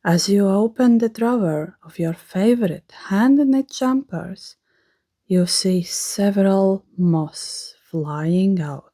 As you open the drawer of your favorite hand-knit jumpers, you see several moths flying out.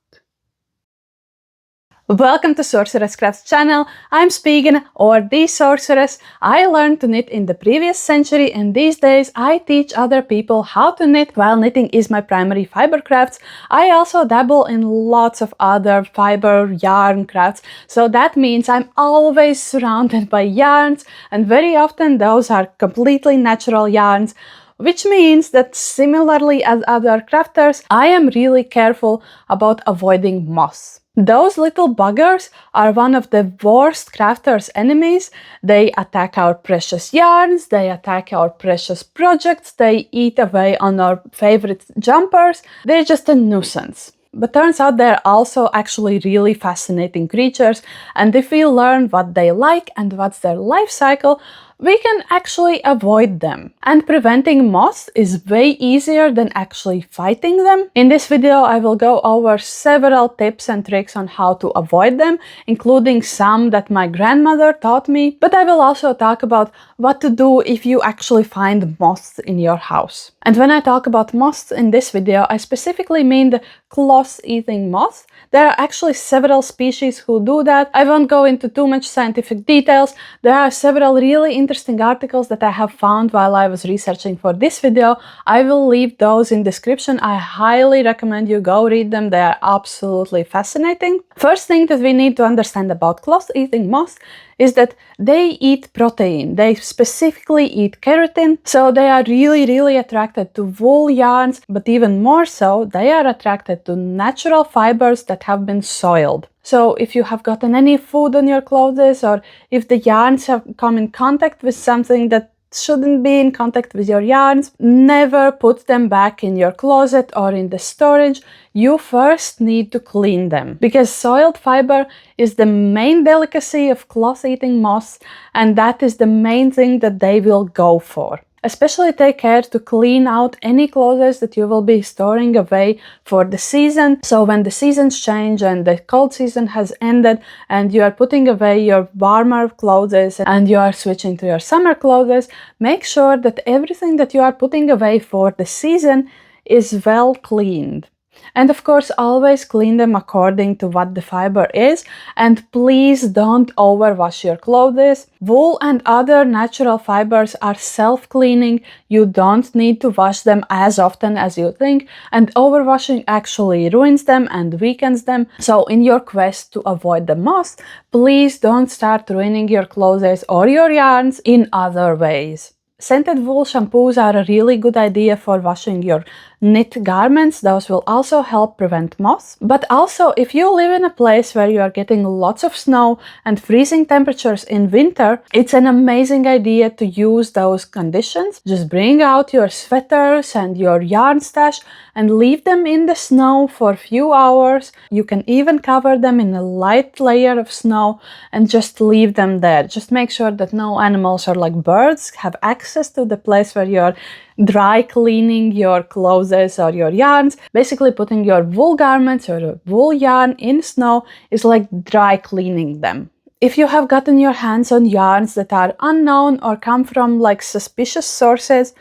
Welcome to Sorceress Crafts channel. I'm Spigen, or the Sorceress. I learned to knit in the previous century, and these days I teach other people how to knit. While knitting is my primary fiber crafts, I also dabble in lots of other fiber yarn crafts. So that means I'm always surrounded by yarns, and very often those are completely natural yarns. Which means that similarly as other crafters, I am really careful about avoiding moths. Those little buggers are one of the worst crafters' enemies. They attack our precious yarns, they attack our precious projects, they eat away on our favorite jumpers. They're just a nuisance. But turns out they're also actually really fascinating creatures, and if we learn what they like and what's their life cycle, we can actually avoid them. And preventing moths is way easier than actually fighting them. In this video, I will go over several tips and tricks on how to avoid them, including some that my grandmother taught me. But I will also talk about what to do if you actually find moths in your house. And when I talk about moths in this video, I specifically mean the cloth-eating moth. There are actually several species who do that. I won't go into too much scientific details. There are several really interesting articles that I have found while I was researching for this video. I will leave those in description. I highly recommend you go read them. They are absolutely fascinating. First thing that we need to understand about cloth-eating moths is that they eat protein. They specifically eat keratin, so they are really attracted to wool yarns, but even more so, they are attracted to natural fibers that have been soiled. So if you have gotten any food on your clothes, or if the yarns have come in contact with something that shouldn't be in contact with your yarns, never put them back in your closet or in the storage. You first need to clean them, because soiled fiber is the main delicacy of cloth-eating moths, and that is the main thing that they will go for. Especially take care to clean out any clothes that you will be storing away for the season. So when the seasons change and the cold season has ended and you are putting away your warmer clothes and you are switching to your summer clothes, make sure that everything that you are putting away for the season is well cleaned. And of course, always clean them according to what the fiber is, and please don't overwash your clothes. Wool and other natural fibers are self-cleaning. You don't need to wash them as often as you think, and overwashing actually ruins them and weakens them. So in your quest to avoid the moths, please don't start ruining your clothes or your yarns in other ways. Scented wool shampoos are a really good idea for washing your knit garments. Those will also help prevent moths. But also, if you live in a place where you are getting lots of snow and freezing temperatures in winter, it's an amazing idea to use those conditions. Just bring out your sweaters and your yarn stash and leave them in the snow for a few hours. You can even cover them in a light layer of snow and just leave them there. Just make sure that no animals or like birds have access to the place where you're dry cleaning your clothes or your yarns. Basically, putting your wool garments or your wool yarn in snow is like dry cleaning them. If you have gotten your hands on yarns that are unknown or come from like suspicious sources,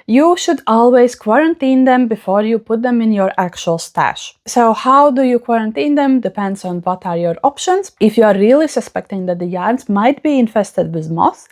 you should always quarantine them before you put them in your actual stash. So how do you quarantine them depends on what are your options. If you are really suspecting that the yarns might be infested with moths,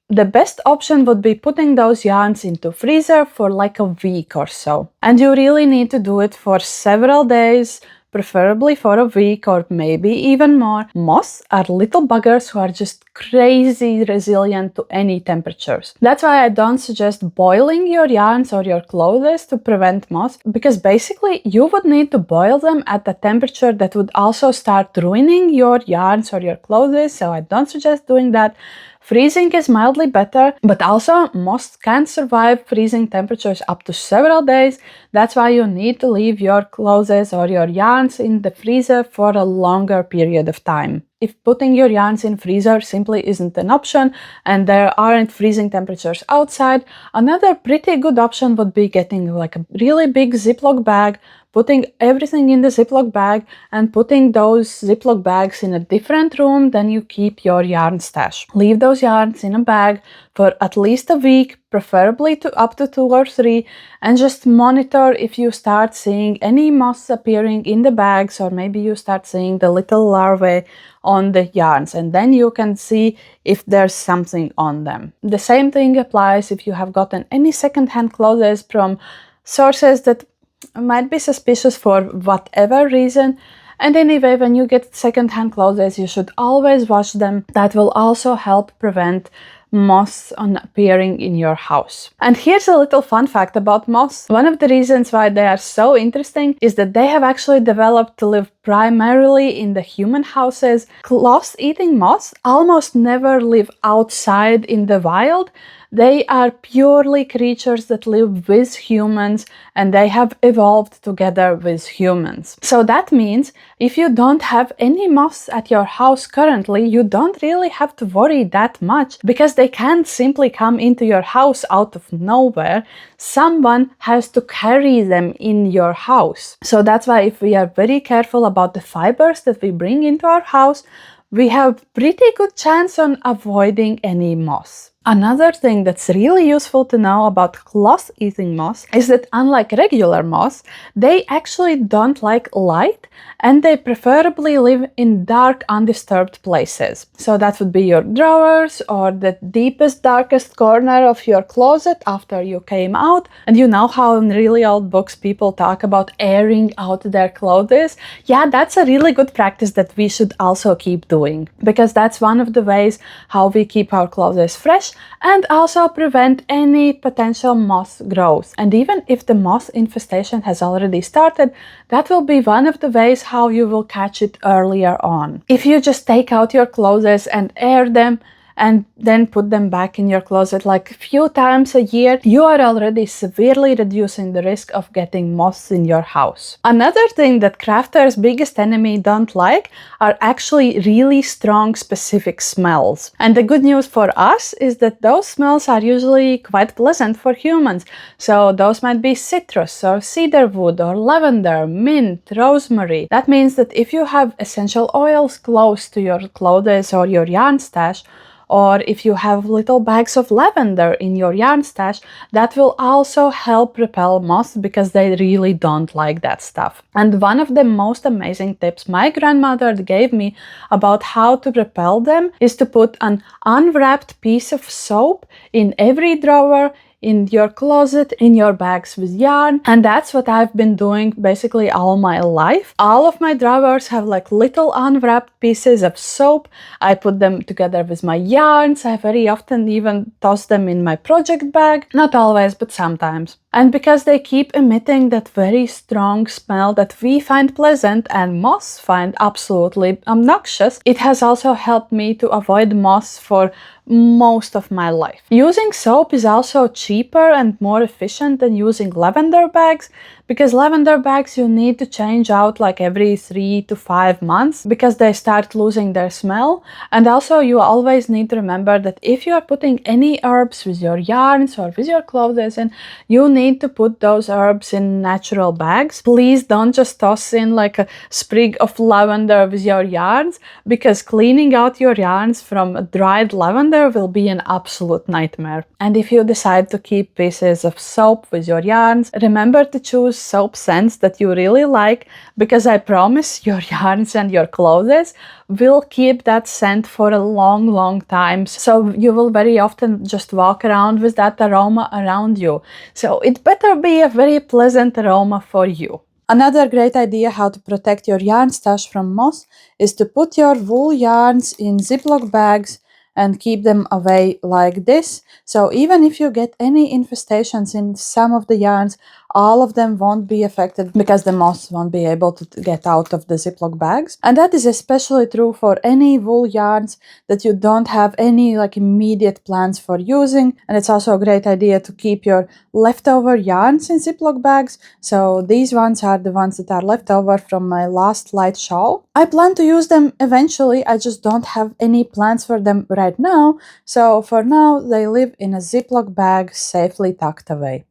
the best option would be putting those yarns into freezer for like a week or so. And you really need to do it for several days, preferably for a week or maybe even more. Moths are little buggers who are just crazy resilient to any temperatures. That's why I don't suggest boiling your yarns or your clothes to prevent moths, because basically you would need to boil them at a temperature that would also start ruining your yarns or your clothes, so I don't suggest doing that. Freezing is mildly better, but also moths can survive freezing temperatures up to several days. That's why you need to leave your clothes or your yarns in the freezer for a longer period of time. If putting your yarns in freezer simply isn't an option and there aren't freezing temperatures outside, another pretty good option would be getting like a really big Ziploc bag, putting everything in the Ziploc bag and putting those Ziploc bags in a different room than you keep your yarn stash. Leave those yarns in a bag for at least a week, preferably up to 2 or 3, and just monitor if you start seeing any moths appearing in the bags, or maybe you start seeing the little larvae on the yarns, and then you can see if there's something on them. The same thing applies if you have gotten any secondhand clothes from sources that might be suspicious for whatever reason. And anyway, when you get secondhand clothes, you should always wash them. That will also help prevent moths on appearing in your house. And here's a little fun fact about moths. One of the reasons why they are so interesting is that they have actually developed to live primarily in the human houses. Cloth-eating moths almost never live outside in the wild. They are purely creatures that live with humans, and they have evolved together with humans. So that means if you don't have any moths at your house currently, you don't really have to worry that much, because they can't simply come into your house out of nowhere. Someone has to carry them in your house. So that's why if we are very careful about the fibers that we bring into our house, we have pretty good chance on avoiding any moths. Another thing that's really useful to know about cloth-eating moths is that unlike regular moths, they actually don't like light, and they preferably live in dark, undisturbed places. So that would be your drawers or the deepest, darkest corner of your closet after you came out. And you know how in really old books people talk about airing out their clothes? Yeah, that's a really good practice that we should also keep doing, because that's one of the ways how we keep our clothes fresh and also prevent any potential moth growth. And even if the moth infestation has already started, that will be one of the ways how you will catch it earlier on. If you just take out your clothes and air them, and then put them back in your closet like a few times a year, you are already severely reducing the risk of getting moths in your house. Another thing that crafters' biggest enemy don't like are actually really strong specific smells. And the good news for us is that those smells are usually quite pleasant for humans. So those might be citrus or cedarwood or lavender, mint, rosemary. That means that if you have essential oils close to your clothes or your yarn stash, or if you have little bags of lavender in your yarn stash, that will also help repel moths, because they really don't like that stuff. And one of the most amazing tips my grandmother gave me about how to repel them is to put an unwrapped piece of soap in every drawer, in your closet, in your bags with yarn. And that's what I've been doing basically all my life. All of my drawers have like little unwrapped pieces of soap. I put them together with my yarns. I very often even toss them in my project bag. Not always, but sometimes. And because they keep emitting that very strong smell that we find pleasant and moths find absolutely obnoxious, it has also helped me to avoid moths for most of my life. Using soap is also cheaper and more efficient than using lavender bags, because lavender bags you need to change out like every 3 to 5 months, because they start losing their smell. And also you always need to remember that if you are putting any herbs with your yarns or with your clothes in, you need to put those herbs in natural bags. Please don't just toss in like a sprig of lavender with your yarns, because cleaning out your yarns from dried lavender will be an absolute nightmare. And if you decide to keep pieces of soap with your yarns, remember to choose soap scents that you really like, because I promise your yarns and your clothes will keep that scent for a long time. So you will very often just walk around with that aroma around you. So it better be a very pleasant aroma for you. Another great idea how to protect your yarn stash from moths is to put your wool yarns in Ziploc bags and keep them away like this. So even if you get any infestations in some of the yarns, all of them won't be affected, because the moths won't be able to get out of the Ziploc bags. And that is especially true for any wool yarns that you don't have any like immediate plans for using. And it's also a great idea to keep your leftover yarns in Ziploc bags. So these ones are the ones that are left over from my last light shawl. I plan to use them eventually, I just don't have any plans for them right now. So for now, they live in a Ziploc bag safely tucked away.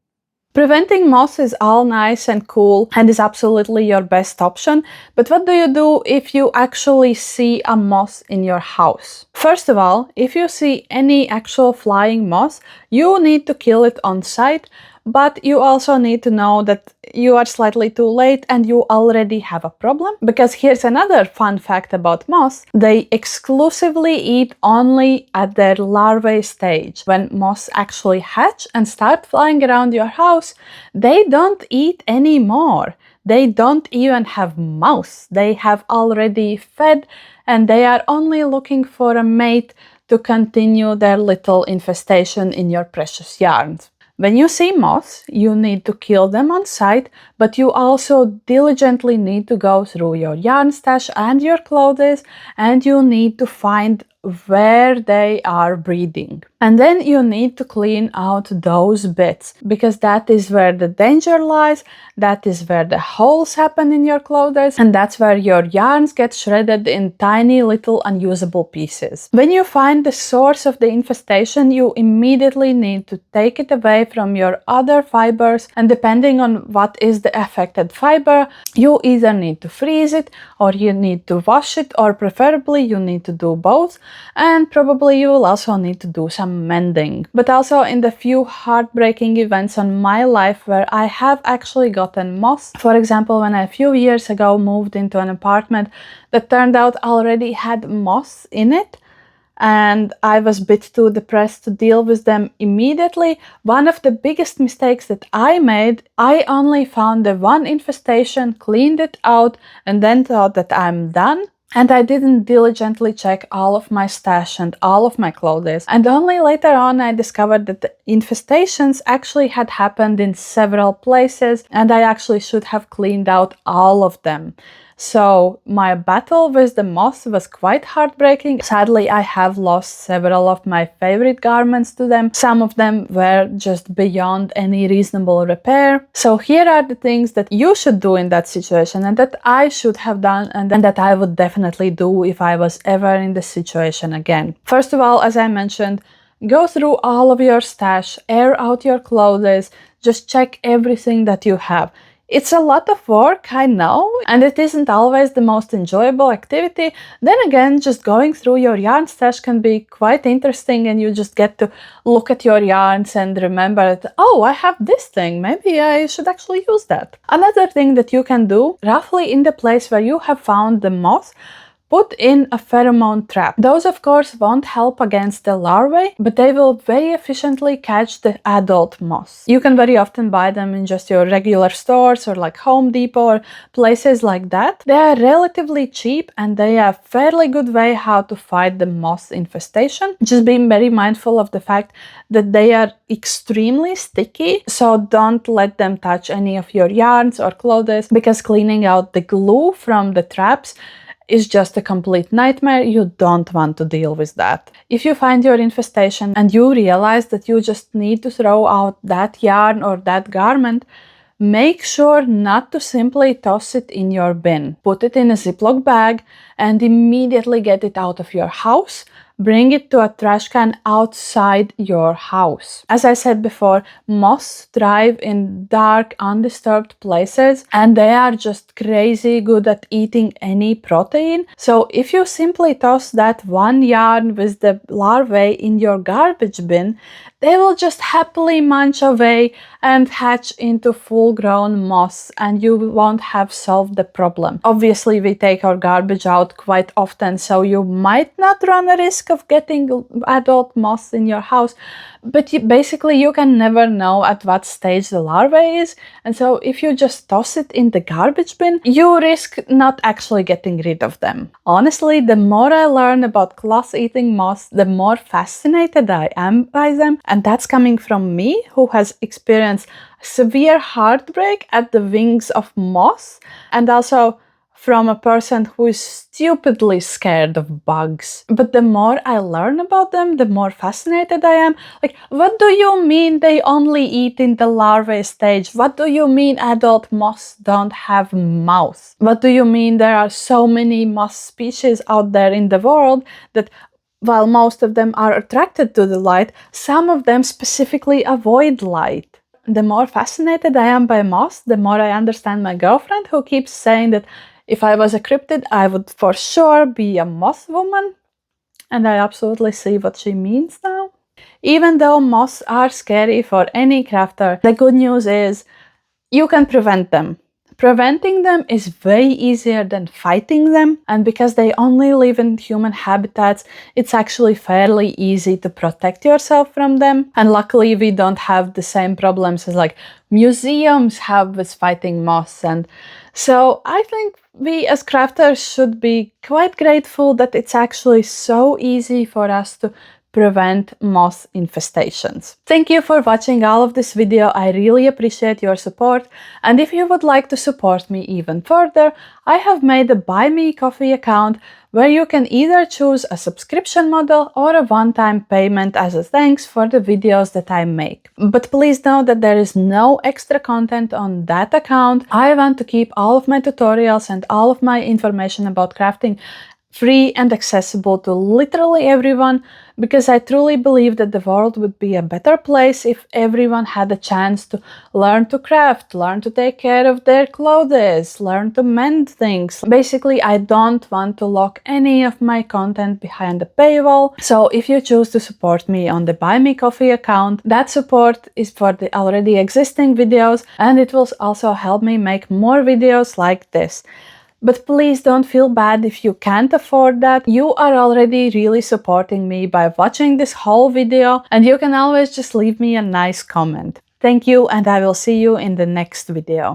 Preventing moths is all nice and cool and is absolutely your best option, but what do you do if you actually see a moth in your house? First of all, if you see any actual flying moth, you need to kill it on site, but you also need to know that you are slightly too late and you already have a problem. Because here's another fun fact about moths. They exclusively eat only at their larvae stage. When moths actually hatch and start flying around your house, they don't eat anymore. They don't even have mouths. They have already fed and they are only looking for a mate to continue their little infestation in your precious yarns. When you see moths, you need to kill them on site, but you also diligently need to go through your yarn stash and your clothes, and you need to find where they are breeding. And then you need to clean out those bits, because that is where the danger lies, that is where the holes happen in your clothes, and that's where your yarns get shredded in tiny little unusable pieces. When you find the source of the infestation, you immediately need to take it away from your other fibers, and depending on what is the affected fiber, you either need to freeze it, or you need to wash it, or preferably you need to do both, and probably you will also need to do some mending. But also in the few heartbreaking events on my life where I have actually gotten moths, for example, when I a few years ago moved into an apartment that turned out already had moths in it, and I was a bit too depressed to deal with them immediately. One of the biggest mistakes that I made, I only found the one infestation, cleaned it out, and then thought that I'm done. And I didn't diligently check all of my stash and all of my clothes. And only later on I discovered that the infestations actually had happened in several places, and I actually should have cleaned out all of them. So my battle with the moths was quite heartbreaking. Sadly, I have lost several of my favorite garments to them. Some of them were just beyond any reasonable repair. So here are the things that you should do in that situation, and that I should have done, and that I would definitely do if I was ever in this situation again. First of all, as I mentioned, go through all of your stash, air out your clothes, just check everything that you have. It's a lot of work, I know, and it isn't always the most enjoyable activity. Then again, just going through your yarn stash can be quite interesting, and you just get to look at your yarns and remember that, oh, I have this thing, maybe I should actually use that. Another thing that you can do, roughly in the place where you have found the moth, put in a pheromone trap. Those of course won't help against the larvae, but they will very efficiently catch the adult moths. You can very often buy them in just your regular stores or like Home Depot or places like that. They are relatively cheap and they are a fairly good way how to fight the moth infestation. Just being very mindful of the fact that they are extremely sticky, so don't let them touch any of your yarns or clothes, because cleaning out the glue from the traps is just a complete nightmare. You don't want to deal with that. If you find your infestation and you realize that you just need to throw out that yarn or that garment, make sure not to simply toss it in your bin. Put it in a Ziploc bag and immediately get it out of your house. Bring it to a trash can outside your house. As I said before, moths thrive in dark, undisturbed places, and they are just crazy good at eating any protein. So if you simply toss that one yarn with the larvae in your garbage bin, they will just happily munch away and hatch into full-grown moths, and you won't have solved the problem. Obviously, we take our garbage out quite often, so you might not run a risk of getting adult moths in your house, but basically you can never know at what stage the larvae is, and so if you just toss it in the garbage bin, you risk not actually getting rid of them. Honestly, the more I learn about cloth-eating moths, the more fascinated I am by them, and that's coming from me, who has experienced severe heartbreak at the wings of moths, and also from a person who is stupidly scared of bugs. But the more I learn about them, the more fascinated I am. Like, what do you mean they only eat in the larvae stage? What do you mean adult moths don't have mouths? What do you mean there are so many moth species out there in the world that, while most of them are attracted to the light, some of them specifically avoid light? the more fascinated I am by moths, the more I understand my girlfriend who keeps saying that if I was a cryptid, I would for sure be a moth woman. And I absolutely see what she means now. Even though moths are scary for any crafter, the good news is you can prevent them. Preventing them is way easier than fighting them, and because they only live in human habitats, it's actually fairly easy to protect yourself from them. And luckily we don't have the same problems as like museums have with fighting moths. And so I think we as crafters should be quite grateful that it's actually so easy for us to prevent moth infestations. Thank you for watching all of this video. I really appreciate your support, and if you would like to support me even further, I have made a Buy Me Coffee account where you can either choose a subscription model or a one-time payment as a thanks for the videos that I make. But please know that there is no extra content on that account. I want to keep all of my tutorials and all of my information about crafting free and accessible to literally everyone, because I truly believe that the world would be a better place if everyone had a chance to learn to craft, learn to take care of their clothes, learn to mend things. Basically, I don't want to lock any of my content behind a paywall. So if you choose to support me on the Buy Me Coffee account, that support is for the already existing videos, and it will also help me make more videos like this. But please don't feel bad if you can't afford that. You are already really supporting me by watching this whole video, and you can always just leave me a nice comment. Thank you, and I will see you in the next video.